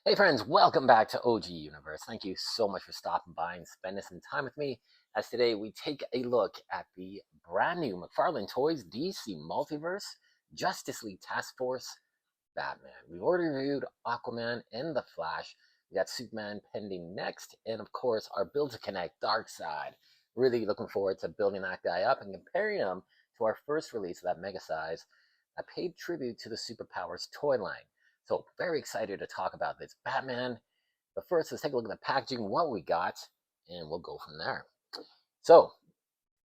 Hey friends, welcome back to OG Universe. Thank you so much for stopping by and spending some time with me as today we take a look at the brand new McFarlane Toys DC Multiverse Justice League Task Force Batman. We already reviewed Aquaman and The Flash. We got Superman pending next, and of course our Build to Connect Darkseid. Really looking forward to building that guy up and comparing him to our first release of that mega size that paid tribute to the Superpowers toy line. So very excited to talk about this Batman. But first, let's take a look at the packaging, what we got, and we'll go from there. So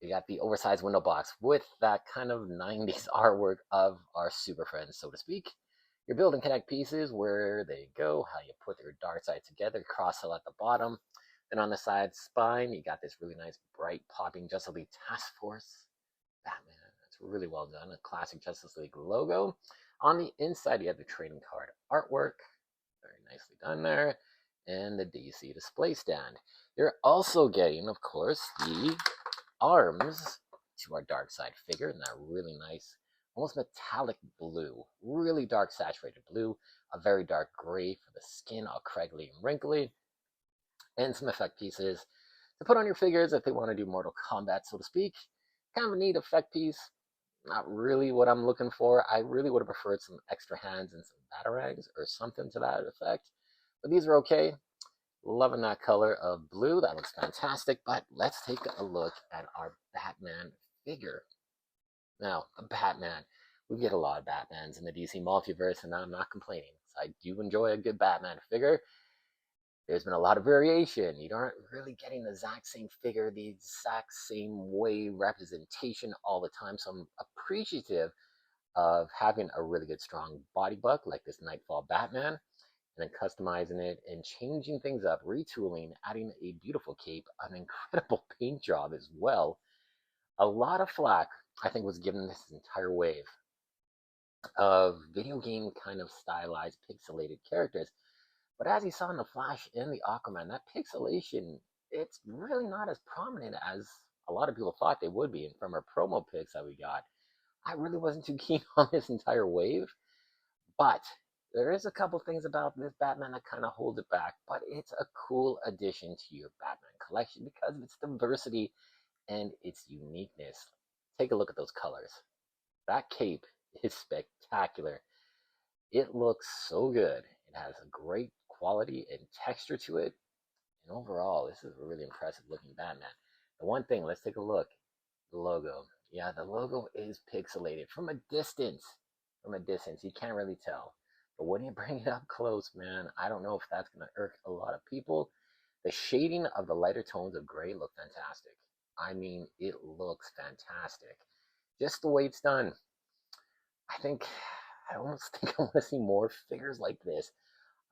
we got the oversized window box with that kind of 90s artwork of our super friends, so to speak. Your build and connect pieces, where they go, how you put your Darkseid together, cross-sell at the bottom. Then on the side spine, you got this really nice, bright, popping Justice League Task Force Batman. That's really well done. A classic Justice League logo. On the inside, you have the trading card artwork. Very nicely done there. And the DC display stand. You're also getting, of course, the arms to our Darkseid figure in that really nice, almost metallic blue. Really dark saturated blue. A very dark gray for the skin, all craggly and wrinkly. And some effect pieces to put on your figures if they want to do Mortal Kombat, so to speak. Kind of a neat effect piece. Not really what I'm looking for. I really would have preferred some extra hands and some batarangs or something to that effect. But these are okay. Loving that color of blue. That looks fantastic. But let's take a look at our Batman figure. Now, the Batman. We get a lot of Batmans in the DC Multiverse, and I'm not complaining. I do enjoy a good Batman figure. There's been a lot of variation. You aren't really getting the exact same figure, the exact same way representation all the time. So I'm appreciative of having a really good strong body buck like this Nightfall Batman, and then customizing it and changing things up, retooling, adding a beautiful cape, an incredible paint job as well. A lot of flack, I think, was given this entire wave of video game kind of stylized pixelated characters. But as you saw in the Flash and the Aquaman, that pixelation, it's really not as prominent as a lot of people thought they would be. And from our promo pics that we got, I really wasn't too keen on this entire wave. But there is a couple things about this Batman that kind of hold it back. But it's a cool addition to your Batman collection because of its diversity and its uniqueness. Take a look at those colors. That cape is spectacular. It looks so good. It has a great quality and texture to it. And overall, this is a really impressive looking Batman. The one thing, let's take a look. The logo. Yeah, the logo is pixelated from a distance. From a distance, you can't really tell. But when you bring it up close, man, I don't know if that's going to irk a lot of people. The shading of the lighter tones of gray look fantastic. I mean, it looks fantastic. Just the way it's done. I think, I almost think I want to see more figures like this.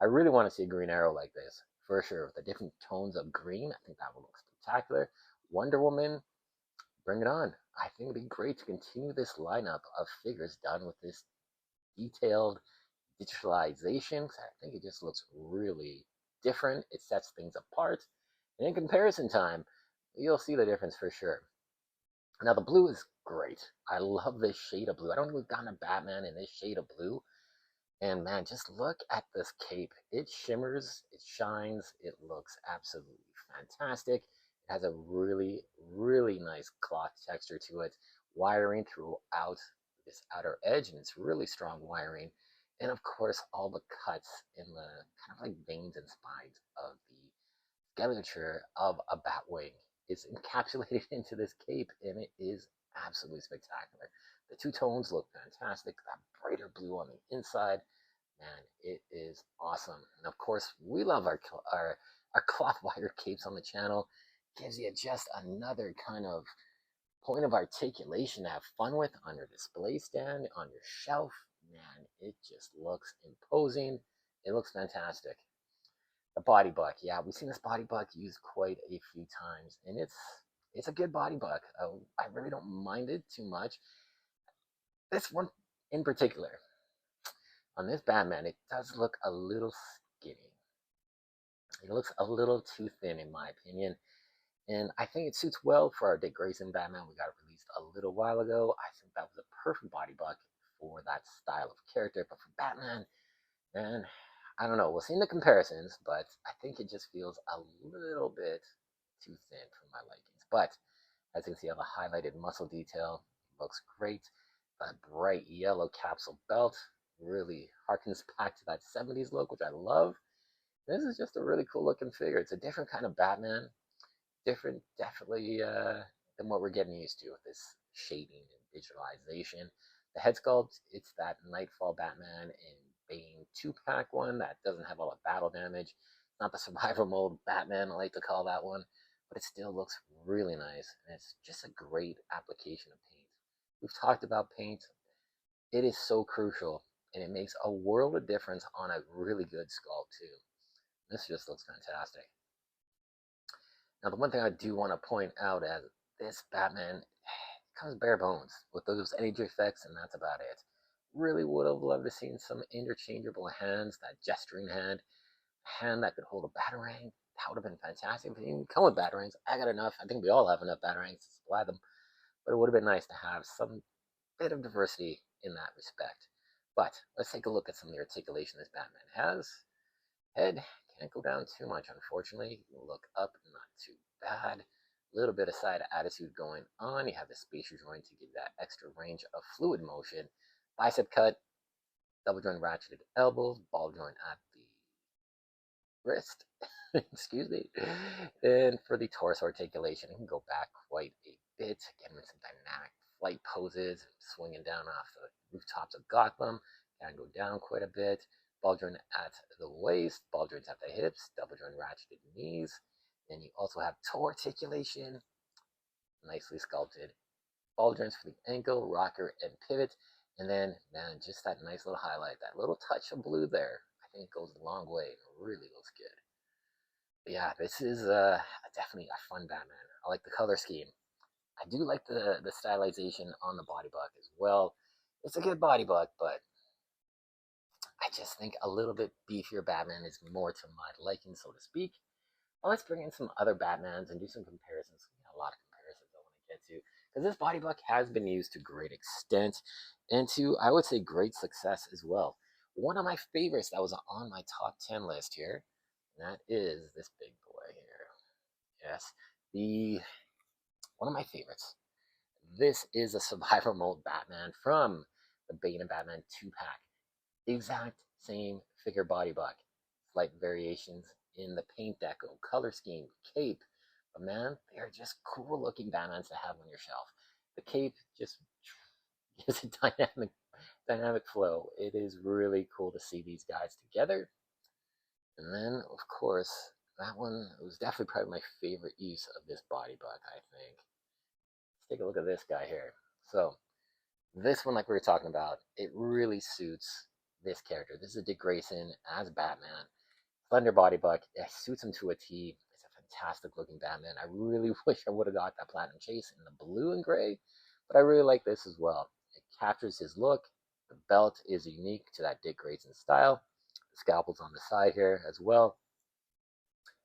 I really want to see a Green Arrow like this, for sure, with the different tones of green. I think that will look spectacular. Wonder Woman, bring it on. I think it'd be great to continue this lineup of figures done with this detailed digitalization. I think it just looks really different. It sets things apart. And in comparison time, you'll see the difference for sure. Now, the blue is great. I love this shade of blue. I don't think we've gotten a Batman in this shade of blue. And man, just look at this cape. It shimmers, it shines, it looks absolutely fantastic. It has a really, really nice cloth texture to it, wiring throughout this outer edge, and it's really strong wiring. And of course, all the cuts in the kind of like veins and spines of the skeleton of a bat wing is encapsulated into this cape, and it is absolutely spectacular. The two tones look fantastic. That brighter blue on the inside, man, it is awesome. And of course, we love our cloth wire capes on the channel. Gives you just another kind of point of articulation to have fun with on your display stand, on your shelf. Man, it just looks imposing. It looks fantastic. The body buck, yeah, we've seen this body buck used quite a few times, and it's a good body buck. I really don't mind it too much. This one in particular, on this Batman, it does look a little skinny. It looks a little too thin, in my opinion. And I think it suits well for our Dick Grayson Batman we got released a little while ago. I think that was a perfect body buck for that style of character. But for Batman, man, I don't know. We'll see in the comparisons, but I think it just feels a little bit too thin for my likings. But as you can see, I have a highlighted muscle detail. Looks great. That bright yellow capsule belt really harkens back to that 70s look, which I love. This is just a really cool looking figure. It's a different kind of Batman. Different, definitely, than what we're getting used to with this shading and digitalization. The head sculpt, it's that Nightfall Batman in Bane 2-pack one that doesn't have all the battle damage. Not the survival mode Batman, I like to call that one, but it still looks really nice, and it's just a great application of paint. We've talked about paint. It is so crucial, and it makes a world of difference on a really good sculpt too. This just looks fantastic. Now, the one thing I do want to point out is this Batman comes bare bones with those energy effects, and that's about it. Really would have loved to seen some interchangeable hands, that gesturing hand, a hand that could hold a batarang. That would have been fantastic. If it didn't come with batarangs, I got enough. I think we all have enough batarangs to supply them. But it would have been nice to have some bit of diversity in that respect. But let's take a look at some of the articulation this Batman has. Head can't go down too much, unfortunately. Look up, not too bad. A little bit of side attitude going on. You have the spacer joint to give that extra range of fluid motion. Bicep cut, double joint ratcheted elbows, ball joint at the wrist. Excuse me. And for the torso articulation, you can go back quite a bit, getting some dynamic flight poses, swinging down off the rooftops of Gotham. Can go down quite a bit. Ball joint at the waist, ball joints at the hips, double joint ratcheted knees. Then you also have toe articulation, nicely sculpted. Ball joints for the ankle, rocker, and pivot. And then, man, just that nice little highlight, that little touch of blue there, I think it goes a long way and really looks good. But yeah, this is definitely a fun Batman. I like the color scheme. I do like the stylization on the body buck as well. It's a good body buck, but I just think a little bit beefier Batman is more to my liking, so to speak. Well, let's bring in some other Batmans and do some comparisons. We got a lot of comparisons I want to get to, because this body buck has been used to great extent and to, I would say, great success as well. One of my favorites that was on my top 10 list here, and that is this big boy here. Yes, the one of my favorites. This is a survival mode Batman from the Bane and Batman 2-pack. The exact same figure body buck. Slight variations in the paint deco, color scheme, cape. But man, they are just cool looking Batmans to have on your shelf. The cape just gives a dynamic flow. It is really cool to see these guys together. And then, of course, that one was definitely probably my favorite use of this body buck, I think. Let's take a look at this guy here. So, this one, like we were talking about, it really suits this character. This is Dick Grayson as Batman. Thunder body buck, it suits him to a T. It's a fantastic looking Batman. I really wish I would have got that Platinum Chase in the blue and gray, but I really like this as well. It captures his look. The belt is unique to that Dick Grayson style. The scalpel's on the side here as well.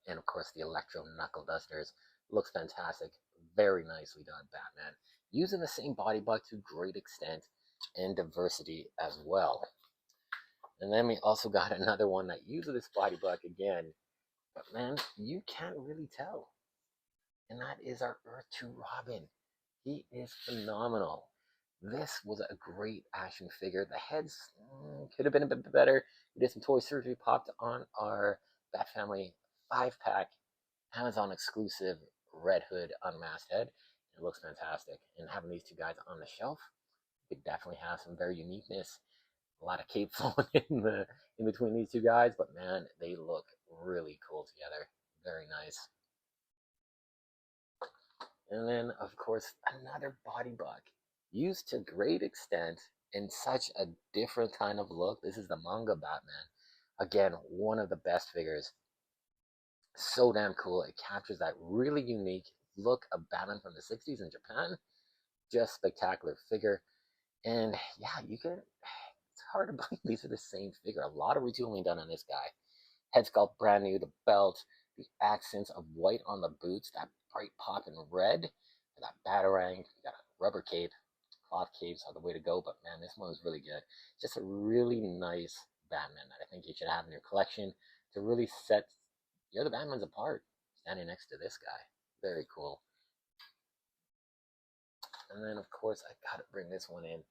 And of course the Electro Knuckle Dusters. Looks fantastic. Very nicely done, Batman. Using the same body buck to great extent and diversity as well. And then we also got another one that uses this body buck again. But man, you can't really tell. And that is our Earth 2 Robin. He is phenomenal. This was a great action figure. The heads could have been a bit better. We did some toy surgery, popped on our Bat Family 5-pack Amazon exclusive Red Hood unmasked head. It looks fantastic. And having these two guys on the shelf, you could definitely have some very uniqueness. A lot of cape flowing in between these two guys, but man, they look really cool together. Very nice. And then, of course, another body buck used to great extent in such a different kind of look. This is the manga Batman. Again, one of the best figures. So damn cool. It captures that really unique look of Batman from the 60s in Japan. Just spectacular figure. And yeah, it's hard to believe these are the same figure. A lot of retooling done on this guy. Head sculpt brand new, the belt, the accents of white on the boots, that bright pop in red, that batarang, you got a rubber cape. Cloth capes are the way to go, but man, this one was really good. Just a really nice Batman that I think you should have in your collection to really set the other Batmans apart, standing next to this guy. Very cool. And then, of course, I gotta bring this one in.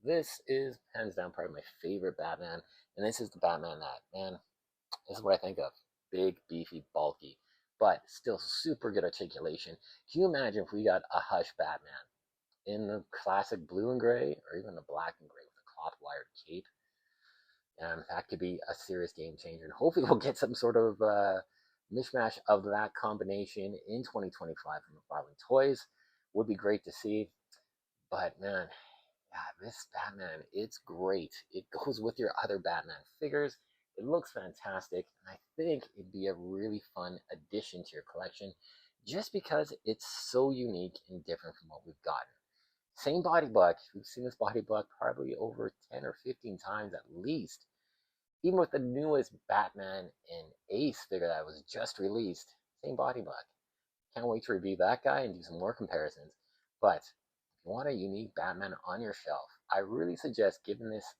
This is hands down probably my favorite Batman, and this is the Batman that, man, this is what I think of. Big, beefy, bulky, but still super good articulation. Can you imagine if we got a Hush Batman in the classic blue and gray, or even the black and gray with a cloth wired cape? And that could be a serious game changer. And hopefully we'll get some sort of mishmash of that combination in 2025 from McFarlane Toys. Would be great to see. But man, yeah, this Batman, it's great. It goes with your other Batman figures. It looks fantastic, and I think it'd be a really fun addition to your collection just because it's so unique and different from what we've gotten. Same body buck. We've seen this body buck probably over 10 or 15 times at least. Even with the newest Batman and Ace figure that was just released, same body buck. Can't wait to review that guy and do some more comparisons. But if you want a unique Batman on your shelf, I really suggest giving this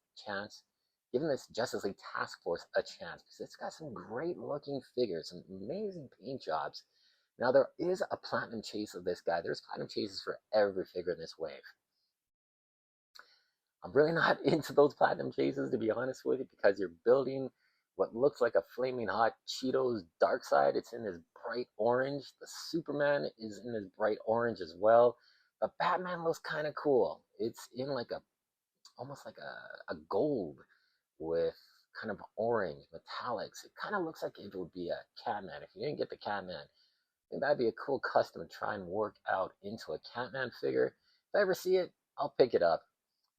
Justice League Task Force a chance because it's got some great looking figures, some amazing paint jobs. Now there is a platinum chase of this guy. There's platinum chases for every figure in this wave. I'm really not into those platinum chases, to be honest with you, because you're building what looks like a flaming hot Cheetos dark side. It's in this bright orange. The Superman is in this bright orange as well. But Batman looks kind of cool. It's in like almost like a gold with kind of orange metallics. It kind of looks like it would be a Catman. If you didn't get the Catman, I think that'd be a cool custom to try and work out into a Catman figure. If I ever see it, I'll pick it up.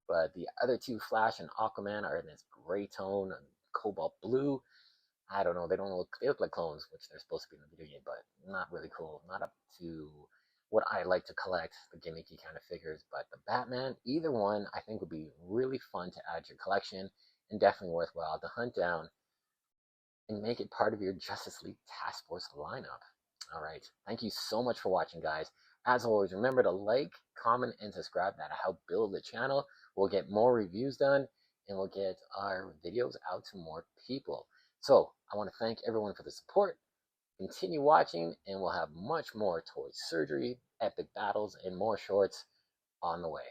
But the other two, Flash and Aquaman, are in this gray tone and cobalt blue. I don't know. They look like clones, which they're supposed to be in the video game, but not really cool. Not up to what I like to collect, the gimmicky kind of figures. But the Batman, either one, I think would be really fun to add to your collection and definitely worthwhile to hunt down and make it part of your Justice League Task Force lineup. All right. Thank you so much for watching, guys. As always, remember to like, comment, and subscribe. That'll help build the channel. We'll get more reviews done, and we'll get our videos out to more people. So I want to thank everyone for the support. Continue watching, and we'll have much more toy surgery, epic battles, and more shorts on the way.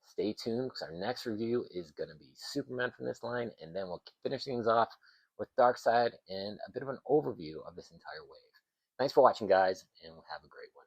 Stay tuned, because our next review is going to be Superman from this line, and then we'll finish things off with Darkseid and a bit of an overview of this entire wave. Thanks for watching, guys, and have a great one.